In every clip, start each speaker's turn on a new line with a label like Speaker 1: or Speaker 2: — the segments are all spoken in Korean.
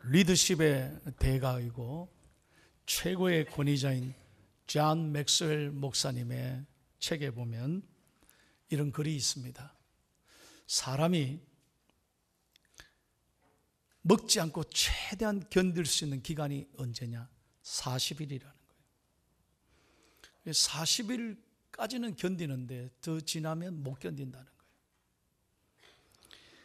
Speaker 1: 리더십의 대가이고 최고의 권위자인 존 맥스웰 목사님의 책에 보면 이런 글이 있습니다. 사람이 먹지 않고 최대한 견딜 수 있는 기간이 언제냐? 40일이라는 거예요. 40일까지는 견디는데 더 지나면 못 견딘다는 거예요.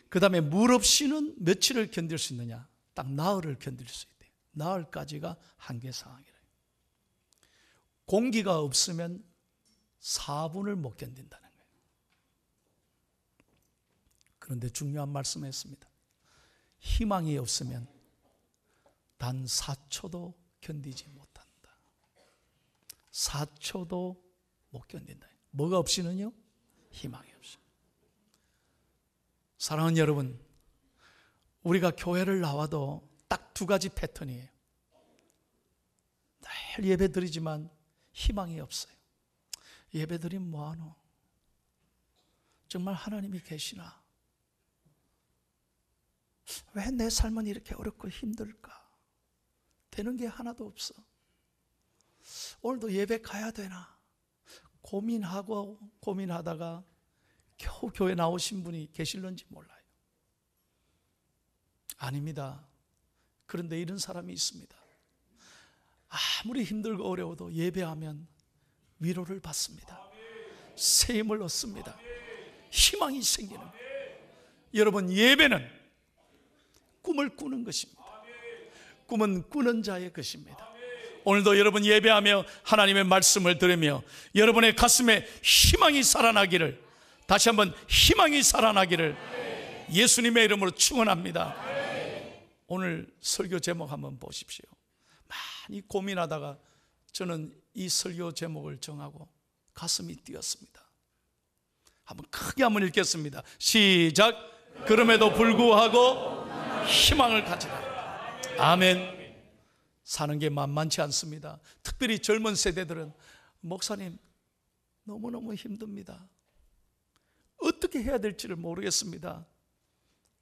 Speaker 1: 그 다음에 물 없이는 며칠을 견딜 수 있느냐? 딱 나흘을 견딜 수 있대요. 나흘까지가 한계 상황이래요. 공기가 없으면 4분을 못 견딘다는 거예요. 그런데 중요한 말씀을 했습니다. 희망이 없으면 단 4초도 견디지 못한다. 4초도 못 견딘다. 뭐가 없이는요? 희망이 없이. 사랑하는 여러분, 우리가 교회를 나와도 딱 두 가지 패턴이에요. 늘 예배 드리지만 희망이 없어요. 예배 드리면 뭐하노? 정말 하나님이 계시나? 왜 내 삶은 이렇게 어렵고 힘들까? 되는 게 하나도 없어. 오늘도 예배 가야 되나? 고민하고 고민하다가 겨우 교회 나오신 분이 계실런지 몰라요. 아닙니다. 그런데 이런 사람이 있습니다. 아무리 힘들고 어려워도 예배하면 위로를 받습니다. 새 힘을 얻습니다. 희망이 생기는 거예요. 여러분, 예배는 꿈을 꾸는 것입니다. 꿈은 꾸는 자의 것입니다. 오늘도 여러분 예배하며 하나님의 말씀을 들으며 여러분의 가슴에 희망이 살아나기를, 다시 한번 희망이 살아나기를 예수님의 이름으로 축원합니다. 오늘 설교 제목 한번 보십시오. 많이 고민하다가 저는 이 설교 제목을 정하고 가슴이 뛰었습니다. 한번 크게 한번 읽겠습니다. 시작. 그럼에도 불구하고 희망을 가지라. 아멘. 사는 게 만만치 않습니다. 특별히 젊은 세대들은 목사님 너무너무 힘듭니다. 어떻게 해야 될지를 모르겠습니다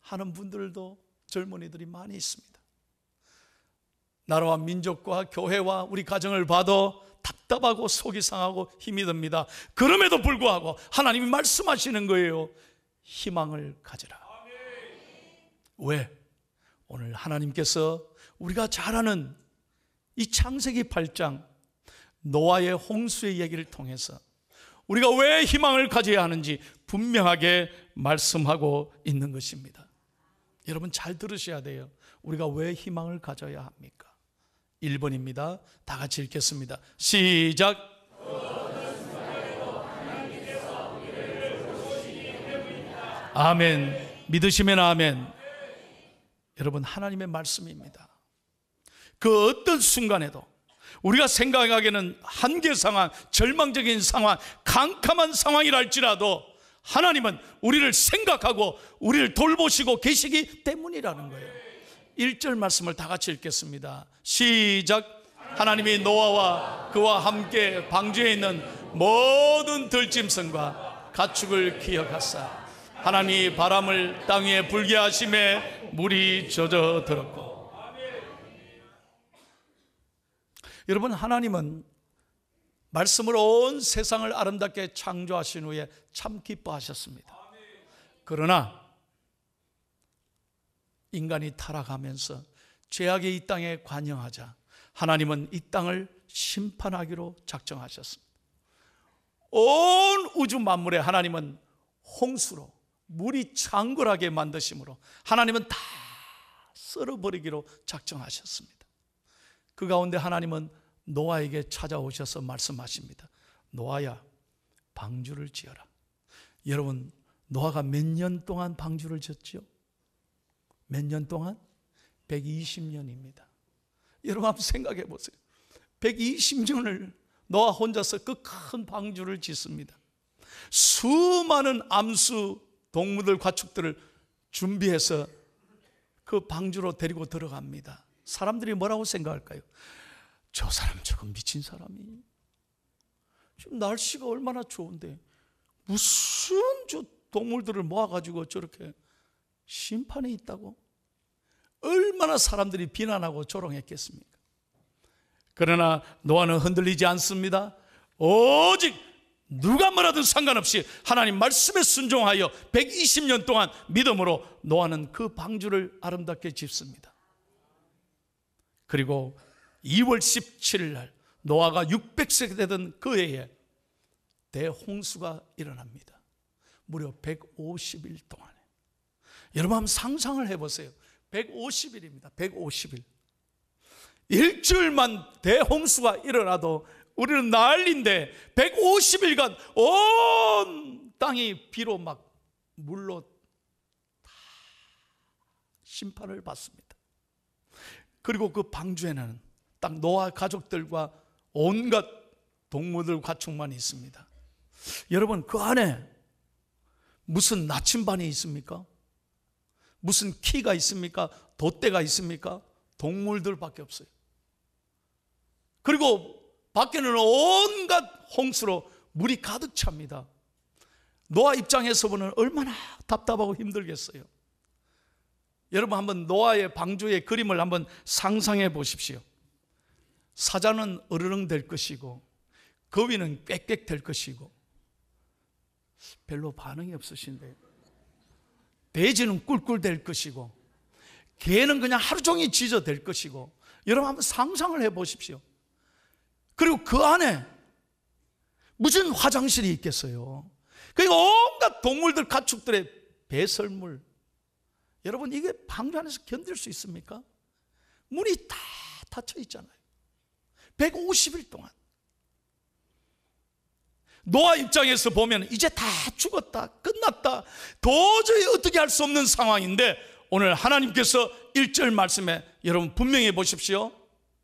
Speaker 1: 하는 분들도 젊은이들이 많이 있습니다. 나라와 민족과 교회와 우리 가정을 봐도 답답하고 속이 상하고 힘이 듭니다. 그럼에도 불구하고 하나님이 말씀하시는 거예요. 희망을 가져라. 왜? 오늘 하나님께서 우리가 잘 아는 이 창세기 8장 노아의 홍수의 얘기를 통해서 우리가 왜 희망을 가져야 하는지 분명하게 말씀하고 있는 것입니다. 여러분 잘 들으셔야 돼요. 우리가 왜 희망을 가져야 합니까? 1번입니다. 다 같이 읽겠습니다. 시작. 아멘. 믿으시면 아멘. 여러분, 하나님의 말씀입니다. 그 어떤 순간에도 우리가 생각하기에는 한계 상황, 절망적인 상황, 캄캄한 상황이랄지라도 하나님은 우리를 생각하고 우리를 돌보시고 계시기 때문이라는 거예요. 1절 말씀을 다 같이 읽겠습니다. 시작. 하나님이 노아와 그와 함께 방주에 있는 모든 들짐승과 가축을 기억하사 하나님이 바람을 땅 위에 불게 하심에 물이 젖어들었고. 여러분, 하나님은 말씀으로 온 세상을 아름답게 창조하신 후에 참 기뻐하셨습니다. 그러나 인간이 타락하면서 죄악의 이 땅에 관영하자 하나님은 이 땅을 심판하기로 작정하셨습니다. 온 우주 만물에 하나님은 홍수로 물이 창궐하게 만드심으로 하나님은 다 썰어버리기로 작정하셨습니다. 그 가운데 하나님은 노아에게 찾아오셔서 말씀하십니다. 노아야, 방주를 지어라. 여러분, 노아가 몇 년 동안 방주를 지었죠? 몇 년 동안? 120년입니다. 여러분 한번 생각해 보세요. 120년을 노아 혼자서 그 큰 방주를 짓습니다. 수많은 암수 동물들, 가축들을 준비해서 그 방주로 데리고 들어갑니다. 사람들이 뭐라고 생각할까요? 저 사람 저거 미친 사람이, 지금 날씨가 얼마나 좋은데 무슨 저 동물들을 모아가지고 저렇게 심판에 있다고? 얼마나 사람들이 비난하고 조롱했겠습니까? 그러나 노아는 흔들리지 않습니다. 오직 누가 뭐라든 상관없이 하나님 말씀에 순종하여 120년 동안 믿음으로 노아는 그 방주를 아름답게 짓습니다. 그리고 2월 17일 날 노아가 600세가 되던 그 해에 대홍수가 일어납니다. 무려 150일 동안에. 여러분 한번 상상을 해보세요. 150일입니다. 150일. 일주일만 대홍수가 일어나도 우리는 난리인데 150일간 온 땅이 비로 막 물로 다 심판을 받습니다. 그리고 그 방주에는 딱 노아 가족들과 온갖 동물들 가축만 있습니다. 여러분 그 안에 무슨 나침반이 있습니까? 무슨 키가 있습니까? 돛대가 있습니까? 동물들밖에 없어요. 그리고 밖에는 온갖 홍수로 물이 가득 찹니다. 노아 입장에서 보면 얼마나 답답하고 힘들겠어요. 여러분 한번 노아의 방주의 그림을 한번 상상해 보십시오. 사자는 으르렁 될 것이고 거위는 꽥꽥 될 것이고, 별로 반응이 없으신데, 돼지는 꿀꿀 될 것이고, 개는 그냥 하루 종일 짖어 될 것이고, 여러분 한번 상상을 해 보십시오. 그리고 그 안에 무슨 화장실이 있겠어요? 그리고 온갖 동물들 가축들의 배설물. 여러분 이게 방주 안에서 견딜 수 있습니까? 문이 다 닫혀 있잖아요. 150일 동안. 노아 입장에서 보면 이제 다 죽었다, 끝났다, 도저히 어떻게 할 수 없는 상황인데, 오늘 하나님께서 1절 말씀에 여러분 분명히 보십시오.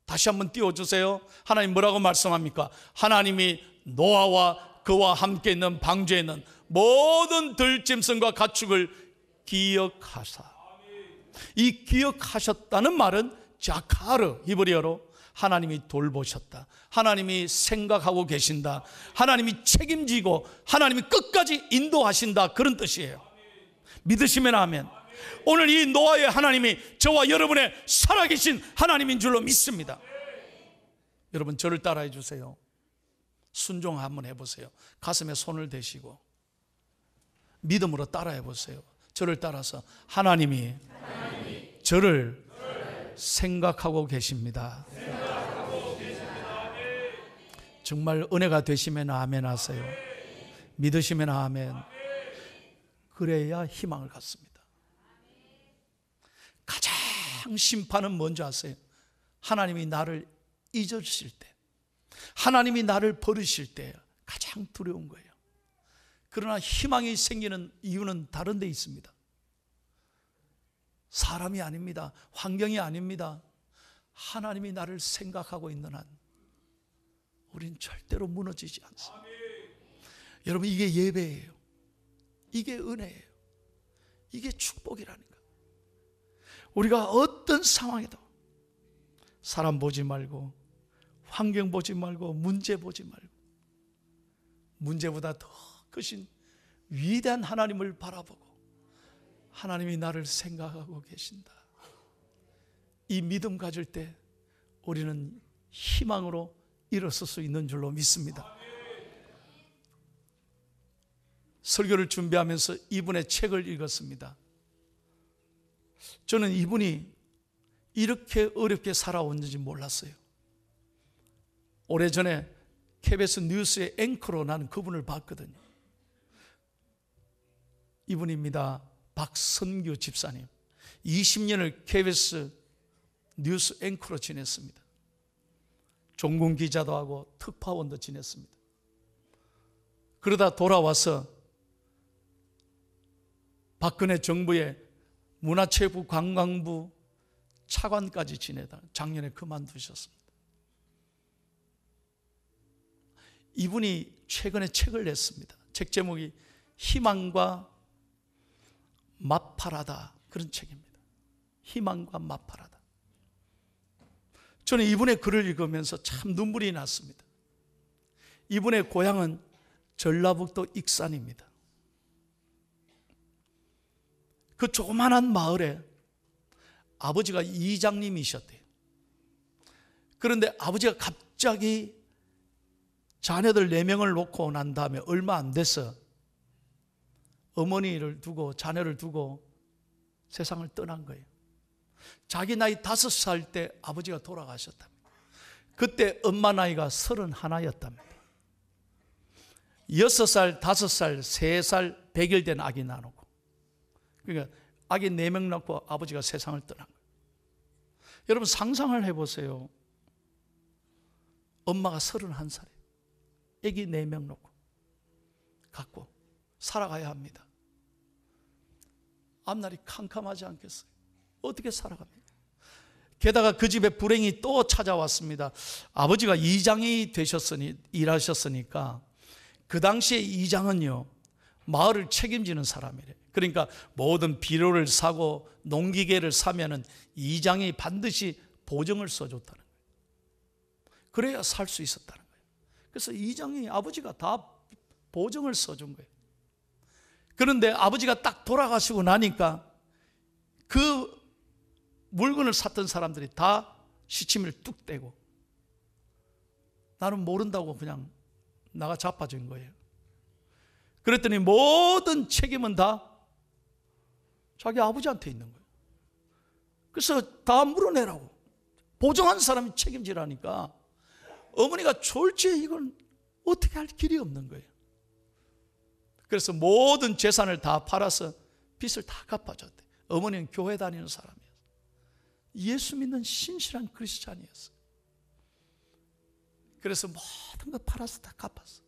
Speaker 1: 다시 한번 띄워주세요. 하나님 뭐라고 말씀합니까? 하나님이 노아와 그와 함께 있는 방주에 있는 모든 들짐승과 가축을 기억하사. 이 기억하셨다는 말은 자카르, 히브리어로 하나님이 돌보셨다, 하나님이 생각하고 계신다, 하나님이 책임지고 하나님이 끝까지 인도하신다, 그런 뜻이에요. 믿으시면 아멘. 오늘 이 노아의 하나님이 저와 여러분의 살아계신 하나님인 줄로 믿습니다. 여러분 저를 따라해 주세요. 순종 한번 해보세요. 가슴에 손을 대시고 믿음으로 따라해 보세요. 저를 따라서 하나님이 저를 생각하고 계십니다. 정말 은혜가 되시면 아멘 하세요. 믿으시면 아멘. 그래야 희망을 갖습니다. 가장 심판은 뭔지 아세요? 하나님이 나를 잊으실 때, 하나님이 나를 버리실 때 가장 두려운 거예요. 그러나 희망이 생기는 이유는 다른 데 있습니다. 사람이 아닙니다. 환경이 아닙니다. 하나님이 나를 생각하고 있는 한 우린 절대로 무너지지 않습니다. 여러분 이게 예배예요. 이게 은혜예요. 이게 축복이라는 거예요. 우리가 어떤 상황에도 사람 보지 말고, 환경 보지 말고, 문제 보지 말고, 문제보다 더 크신 위대한 하나님을 바라보고 하나님이 나를 생각하고 계신다, 이 믿음 가질 때 우리는 희망으로 일어설 수 있는 줄로 믿습니다. 설교를 준비하면서 이분의 책을 읽었습니다. 저는 이분이 이렇게 어렵게 살아왔는지 몰랐어요. 오래전에 KBS 뉴스의 앵커로 나는 그분을 봤거든요. 이분입니다. 박선규 집사님. 20년을 KBS 뉴스 앵커로 지냈습니다. 종군 기자도 하고 특파원도 지냈습니다. 그러다 돌아와서 박근혜 정부의 문화체육부 관광부 차관까지 지내다 작년에 그만두셨습니다. 이분이 최근에 책을 냈습니다. 책 제목이 희망과 마파라다, 그런 책입니다. 희망과 마파라다. 저는 이분의 글을 읽으면서 참 눈물이 났습니다. 이분의 고향은 전라북도 익산입니다. 그 조그만한 마을에 아버지가 이장님이셨대요. 그런데 아버지가 갑자기 자녀들 4명을 놓고 난 다음에 얼마 안 돼서 어머니를 두고 자녀를 두고 세상을 떠난 거예요. 자기 나이 5살 때 아버지가 돌아가셨답니다. 그때 엄마 나이가 31이었답니다. 6살, 5살, 3살, 100일 된 아기 나누고, 그러니까 아기 4명 낳고 아버지가 세상을 떠난 거예요. 여러분 상상을 해보세요. 엄마가 31살에 아기 4명 놓고 갖고 살아가야 합니다. 앞날이 캄캄하지 않겠어요? 어떻게 살아갑니까? 게다가 그 집에 불행이 또 찾아왔습니다. 아버지가 이장이 일하셨으니까 그 당시에 이장은요, 마을을 책임지는 사람이래요. 그러니까 모든 비료를 사고 농기계를 사면은 이장이 반드시 보증을 써줬다는 거예요. 그래야 살 수 있었다는 거예요. 그래서 이장이 아버지가 다 보증을 써준 거예요. 그런데 아버지가 딱 돌아가시고 나니까 그 물건을 샀던 사람들이 다 시치미를 뚝 떼고 나는 모른다고 그냥 나가 자빠진 거예요. 그랬더니 모든 책임은 다 자기 아버지한테 있는 거예요. 그래서 다 물어내라고 보증한 사람이 책임지라니까 어머니가 졸지에 이건 어떻게 할 길이 없는 거예요. 그래서 모든 재산을 다 팔아서 빚을 다 갚아줬대. 어머니는 교회 다니는 사람이었어요. 예수 믿는 신실한 크리스찬이었어요. 그래서 모든 거 팔아서 다 갚았어.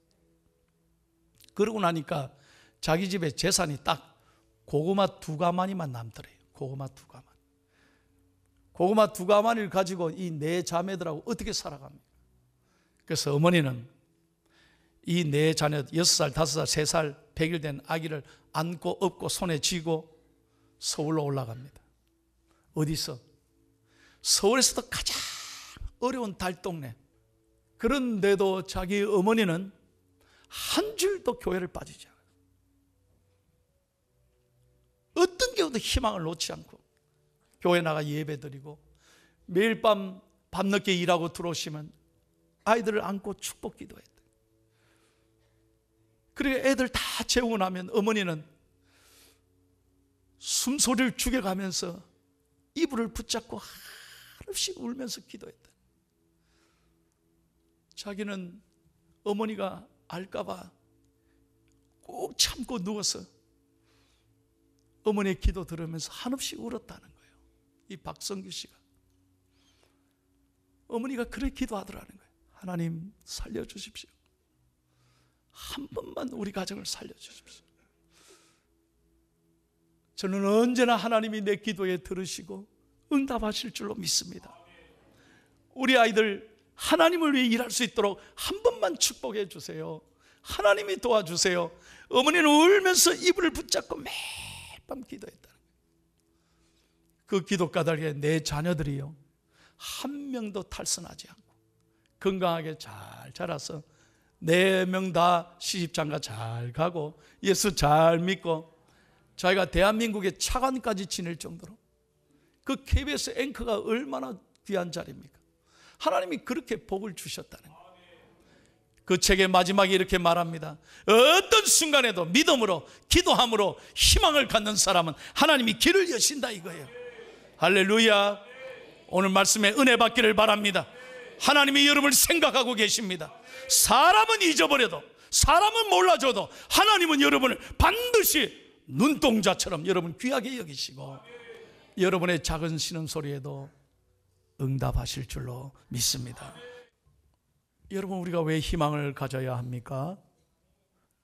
Speaker 1: 그러고 나니까 자기 집에 재산이 딱 고구마 2가마니만 남더래요. 고구마 2가마니. 고구마 2가마니를 가지고 이 4자매들하고 어떻게 살아갑니까? 그래서 어머니는 이 4자녀 6살, 5살, 3살, 100일 된 아기를 안고 업고 손에 쥐고 서울로 올라갑니다. 어디서? 서울에서도 가장 어려운 달동네. 그런데도 자기 어머니는 한 줄도 교회를 빠지지 않아요. 어떤 경우도 희망을 놓지 않고 교회 나가 예배드리고 매일 밤늦게 일하고 들어오시면 아이들을 안고 축복 기도했대. 그리고 애들 다 재우고 나면 어머니는 숨소리를 죽여가면서 이불을 붙잡고 한없이 울면서 기도했다. 자기는 어머니가 알까봐 꼭 참고 누워서 어머니의 기도 들으면서 한없이 울었다는 거예요. 이 박성규 씨가. 어머니가 그렇게 기도하더라는 거예요. 하나님 살려주십시오. 한 번만 우리 가정을 살려주십시오. 저는 언제나 하나님이 내 기도에 들으시고 응답하실 줄로 믿습니다. 우리 아이들 하나님을 위해 일할 수 있도록 한 번만 축복해 주세요. 하나님이 도와주세요. 어머니는 울면서 이불을 붙잡고 매일 밤 기도했다는 거예요. 그 기도 까닭에 내 자녀들이요 한 명도 탈선하지 않고 건강하게 잘 자라서 4명 다 시집장가 잘 가고 예수 잘 믿고 자기가 대한민국의 차관까지 지낼 정도로 그 KBS 앵커가 얼마나 귀한 자리입니까? 하나님이 그렇게 복을 주셨다는 거예요. 그 책의 마지막에 이렇게 말합니다. 어떤 순간에도 믿음으로 기도함으로 희망을 갖는 사람은 하나님이 길을 여신다 이거예요. 할렐루야. 오늘 말씀에 은혜 받기를 바랍니다. 하나님이 여러분을 생각하고 계십니다. 사람은 잊어버려도 사람은 몰라줘도 하나님은 여러분을 반드시 눈동자처럼 여러분 귀하게 여기시고 여러분의 작은 신음소리에도 응답하실 줄로 믿습니다. 여러분 우리가 왜 희망을 가져야 합니까?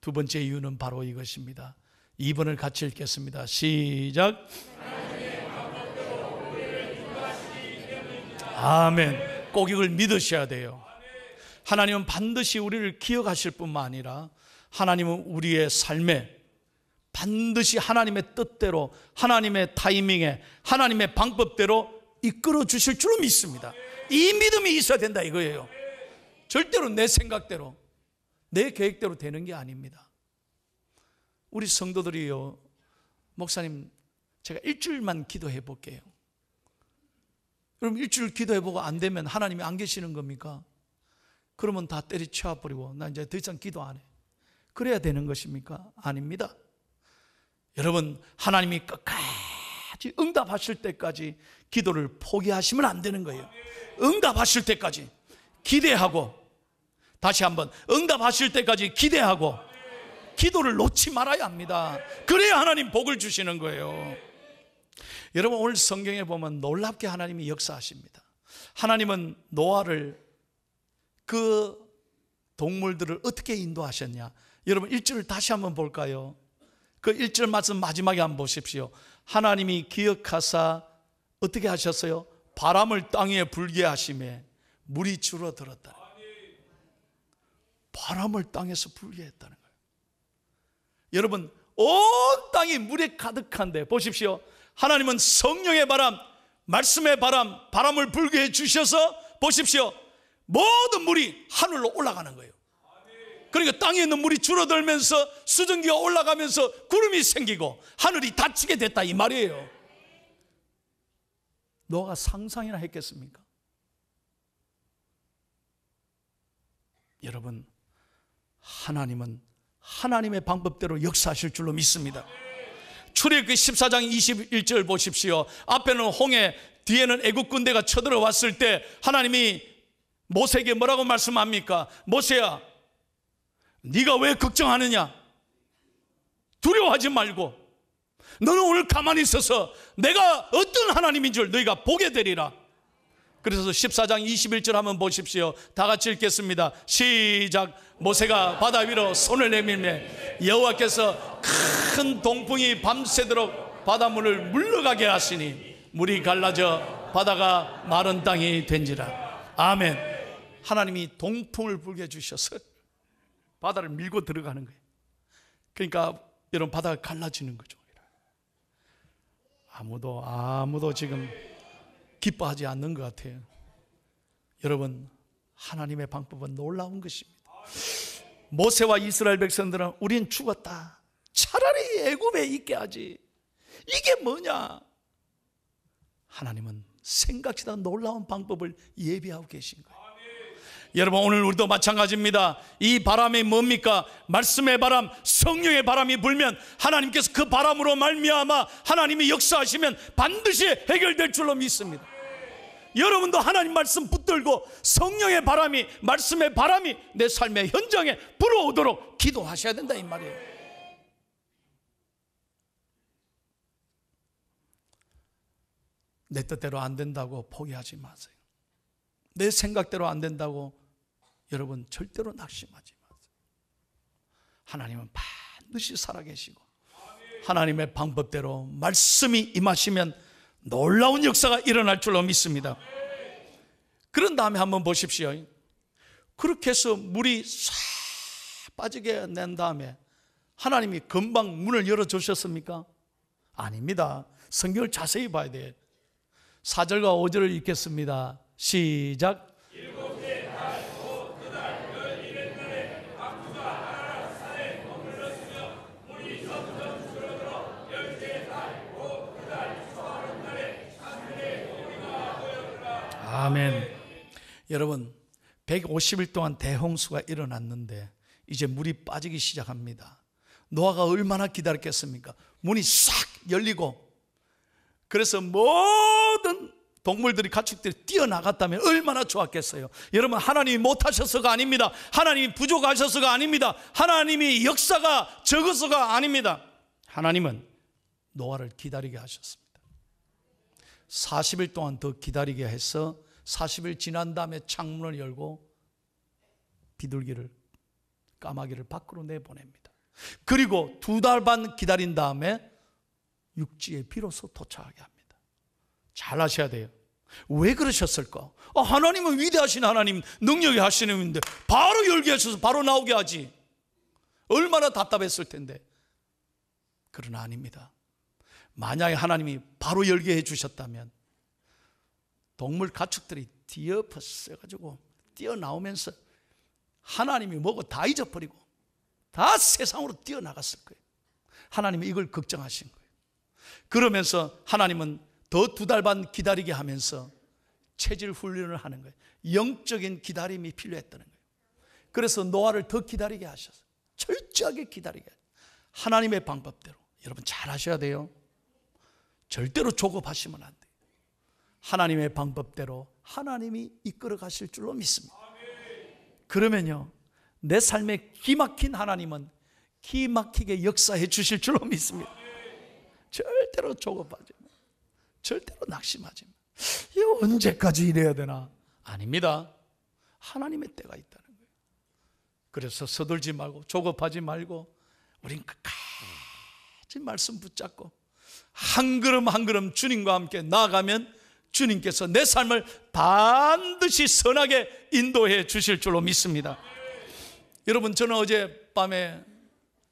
Speaker 1: 두 번째 이유는 바로 이것입니다. 2번을 같이 읽겠습니다. 시작. 아멘. 꼭 이걸 믿으셔야 돼요. 하나님은 반드시 우리를 기억하실 뿐만 아니라 하나님은 우리의 삶에 반드시 하나님의 뜻대로 하나님의 타이밍에 하나님의 방법대로 이끌어 주실 줄로 믿습니다. 이 믿음이 있어야 된다 이거예요. 절대로 내 생각대로 내 계획대로 되는 게 아닙니다. 우리 성도들이요 목사님 제가 일주일만 기도해 볼게요. 여러분 일주일 기도해보고 안 되면 하나님이 안 계시는 겁니까? 그러면 다 때리쳐버리고 나 이제 더 이상 기도 안 해. 그래야 되는 것입니까? 아닙니다. 여러분 하나님이 끝까지 응답하실 때까지 기도를 포기하시면 안 되는 거예요. 응답하실 때까지 기대하고, 다시 한번 응답하실 때까지 기대하고 기도를 놓지 말아야 합니다. 그래야 하나님 복을 주시는 거예요. 여러분 오늘 성경에 보면 놀랍게 하나님이 역사하십니다. 하나님은 노아를, 그 동물들을 어떻게 인도하셨냐. 여러분 1절을 다시 한번 볼까요? 그 1절 말씀 마지막에 한번 보십시오. 하나님이 기억하사 어떻게 하셨어요? 바람을 땅에 불게 하심에 물이 줄어들었다. 바람을 땅에서 불게 했다는 거예요. 여러분 온 땅이 물에 가득한데 보십시오. 하나님은 성령의 바람, 말씀의 바람, 바람을 불게 해주셔서 보십시오. 모든 물이 하늘로 올라가는 거예요. 그러니까 땅에 있는 물이 줄어들면서 수증기가 올라가면서 구름이 생기고 하늘이 닫히게 됐다 이 말이에요. 너가 상상이나 했겠습니까? 여러분 하나님은 하나님의 방법대로 역사하실 줄로 믿습니다. 출애굽기 14장 21절 보십시오. 앞에는 홍해, 뒤에는 애국 군대가 쳐들어왔을 때 하나님이 모세에게 뭐라고 말씀합니까? 모세야, 네가 왜 걱정하느냐? 두려워하지 말고 너는 오늘 가만히 있어서 내가 어떤 하나님인 줄 너희가 보게 되리라. 그래서 14장 21절 한번 보십시오. 다 같이 읽겠습니다. 시작. 모세가 바다 위로 손을 내밀매 여호와께서 큰 동풍이 밤새도록 바닷물을 물러가게 하시니 물이 갈라져 바다가 마른 땅이 된지라. 아멘. 하나님이 동풍을 불게 해주셔서 바다를 밀고 들어가는 거예요. 그러니까 여러분 바다가 갈라지는 거죠. 아무도 지금 기뻐하지 않는 것 같아요. 여러분 하나님의 방법은 놀라운 것입니다. 모세와 이스라엘 백성들은 우린 죽었다, 차라리 애굽에 있게 하지, 이게 뭐냐. 하나님은 생각지도 놀라운 방법을 예비하고 계신 거예요. 여러분 오늘 우리도 마찬가지입니다. 이 바람이 뭡니까? 말씀의 바람, 성령의 바람이 불면 하나님께서 그 바람으로 말미암아 하나님이 역사하시면 반드시 해결될 줄로 믿습니다. 여러분도 하나님 말씀 붙들고 성령의 바람이, 말씀의 바람이 내 삶의 현장에 불어오도록 기도하셔야 된다 이 말이에요. 내 뜻대로 안 된다고 포기하지 마세요. 내 생각대로 안 된다고 여러분 절대로 낙심하지 마세요. 하나님은 반드시 살아계시고 하나님의 방법대로 말씀이 임하시면 놀라운 역사가 일어날 줄로 믿습니다. 그런 다음에 한번 보십시오. 그렇게 해서 물이 싹 빠지게 낸 다음에 하나님이 금방 문을 열어주셨습니까? 아닙니다. 성경을 자세히 봐야 돼요. 4절과 5절을 읽겠습니다. 시작. 아멘. 여러분 150일 동안 대홍수가 일어났는데 이제 물이 빠지기 시작합니다. 노아가 얼마나 기다렸겠습니까? 문이 싹 열리고, 그래서 모든 동물들이, 가축들이 뛰어나갔다면 얼마나 좋았겠어요. 여러분 하나님이 못하셔서가 아닙니다. 하나님이 부족하셔서가 아닙니다. 하나님이 역사가 적어서가 아닙니다. 하나님은 노아를 기다리게 하셨습니다. 40일 동안 더 기다리게 해서 40일 지난 다음에 창문을 열고 비둘기를, 까마귀를 밖으로 내보냅니다. 그리고 2달 반 기다린 다음에 육지에 비로소 도착하게 합니다. 잘 아셔야 돼요. 왜 그러셨을까? 하나님은 위대하신 하나님, 능력이 하시는 분인데 바로 열게 하셔서 바로 나오게 하지. 얼마나 답답했을 텐데. 그러나 아닙니다. 만약에 하나님이 바로 열게 해주셨다면 동물 가축들이 뒤엎어져가지고 뛰어나오면서 하나님이 뭐고 다 잊어버리고 다 세상으로 뛰어나갔을 거예요. 하나님이 이걸 걱정하신 거예요. 그러면서 하나님은 더 2달 반 기다리게 하면서 체질 훈련을 하는 거예요. 영적인 기다림이 필요했다는 거예요. 그래서 노아를 더 기다리게 하셔서 철저하게 기다리게 하셔서 하나님의 방법대로. 여러분 잘 하셔야 돼요. 절대로 조급하시면 안 돼요. 하나님의 방법대로 하나님이 이끌어 가실 줄로 믿습니다. 그러면요, 내 삶에 기막힌 하나님은 기막히게 역사해 주실 줄로 믿습니다. 절대로 조급하지 마. 절대로 낙심하지 마. 이거 언제까지 이래야 되나? 아닙니다. 하나님의 때가 있다는 거예요. 그래서 서둘지 말고 조급하지 말고 우린 끝까지 말씀 붙잡고 한 걸음 한 걸음 주님과 함께 나아가면 주님께서 내 삶을 반드시 선하게 인도해 주실 줄로 믿습니다. 여러분, 저는 어젯밤에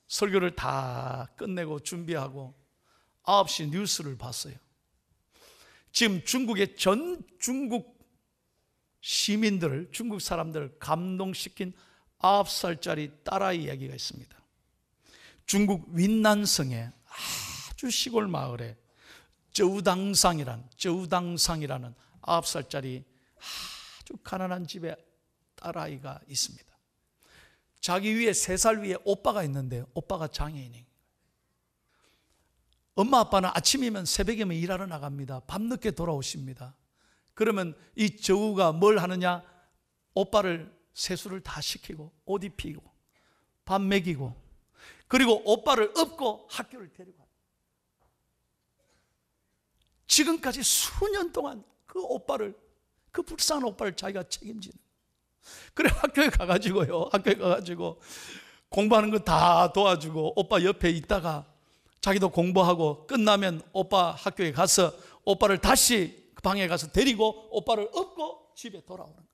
Speaker 1: 설교를 다 끝내고 준비하고 9시 뉴스를 봤어요. 지금 중국의 전 중국 시민들을, 중국 사람들을 감동시킨 9살짜리 딸아이 이야기가 있습니다. 중국 윈난성의 아주 시골 마을에 저우당상이라는 9살짜리 아주 가난한 집에 딸아이가 있습니다. 자기 위에 3살 위에 오빠가 있는데 오빠가 장애인이에요. 엄마 아빠는 아침이면 새벽이면 일하러 나갑니다. 밤늦게 돌아오십니다. 그러면 이 저우가 뭘 하느냐? 오빠를 세수를 다 시키고 옷 입히고 밥 먹이고 그리고 오빠를 업고 학교를 데리고 가요. 지금까지 수년 동안 그 오빠를, 그 불쌍한 오빠를 자기가 책임지는. 그래 학교에 가가지고요, 학교에 가가지고 공부하는 거 다 도와주고 오빠 옆에 있다가 자기도 공부하고 끝나면 오빠 학교에 가서 오빠를 다시 방에 가서 데리고 오빠를 업고 집에 돌아오는 거예요.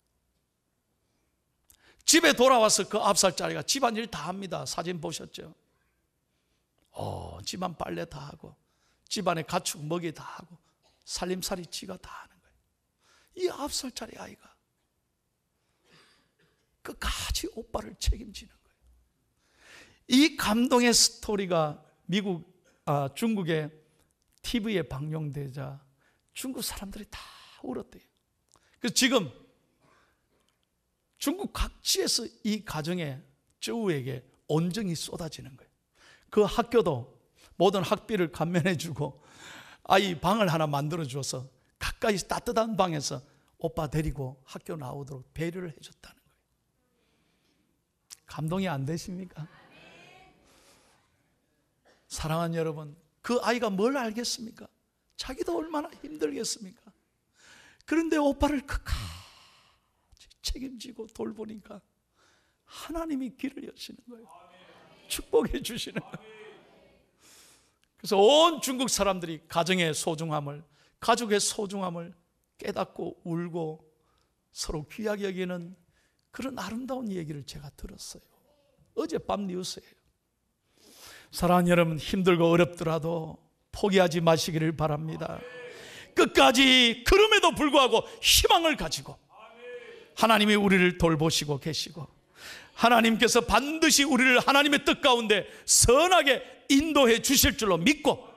Speaker 1: 집에 돌아와서 그 9살짜리가 집안일 다 합니다. 사진 보셨죠? 집안 빨래 다 하고 집안에 가축 먹이 다 하고 살림살이 지가 다 하는 거예요. 이 9살짜리 아이가 끝까지 오빠를 책임지는 거예요. 이 감동의 스토리가 중국의 TV에 방영되자 중국 사람들이 다 울었대요. 그래서 지금 중국 각지에서 이 가정의 저우에게 온정이 쏟아지는 거예요. 그 학교도 모든 학비를 감면해 주고 아이 방을 하나 만들어 주어서 가까이 따뜻한 방에서 오빠 데리고 학교 나오도록 배려를 해줬다는 거예요. 감동이 안 되십니까? 사랑하는 여러분, 그 아이가 뭘 알겠습니까? 자기도 얼마나 힘들겠습니까? 그런데 오빠를 끝까지 책임지고 돌보니까 하나님이 길을 여시는 거예요. 축복해 주시는 거예요. 그래서 온 중국 사람들이 가정의 소중함을, 가족의 소중함을 깨닫고 울고 서로 귀하게 여기는 그런 아름다운 얘기를 제가 들었어요. 어젯밤 뉴스예요. 사랑하는 여러분, 힘들고 어렵더라도 포기하지 마시기를 바랍니다. 끝까지 그럼에도 불구하고 희망을 가지고 하나님이 우리를 돌보시고 계시고 하나님께서 반드시 우리를 하나님의 뜻 가운데 선하게 인도해 주실 줄로 믿고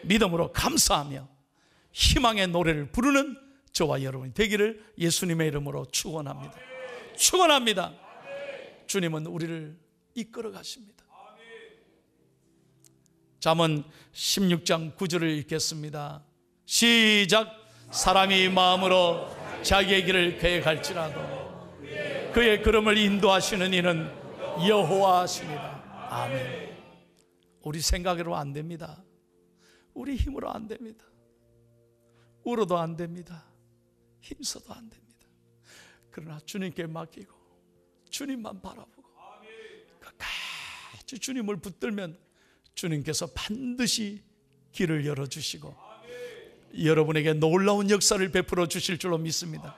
Speaker 1: 믿음으로 감사하며 희망의 노래를 부르는 저와 여러분이 되기를 예수님의 이름으로 축원합니다. 축원합니다. 주님은 우리를 이끌어 가십니다. 잠언 16장 9절을 읽겠습니다. 시작. 사람이 마음으로 자기의 길을 계획할지라도 그의 걸음을 인도하시는 이는 여호와시니라. 아멘. 우리 생각으로 안 됩니다. 우리 힘으로 안 됩니다. 울어도 안 됩니다. 힘써도 안 됩니다. 그러나 주님께 맡기고 주님만 바라보고 끝까지 주님을 붙들면 주님께서 반드시 길을 열어주시고 여러분에게 놀라운 역사를 베풀어 주실 줄로 믿습니다.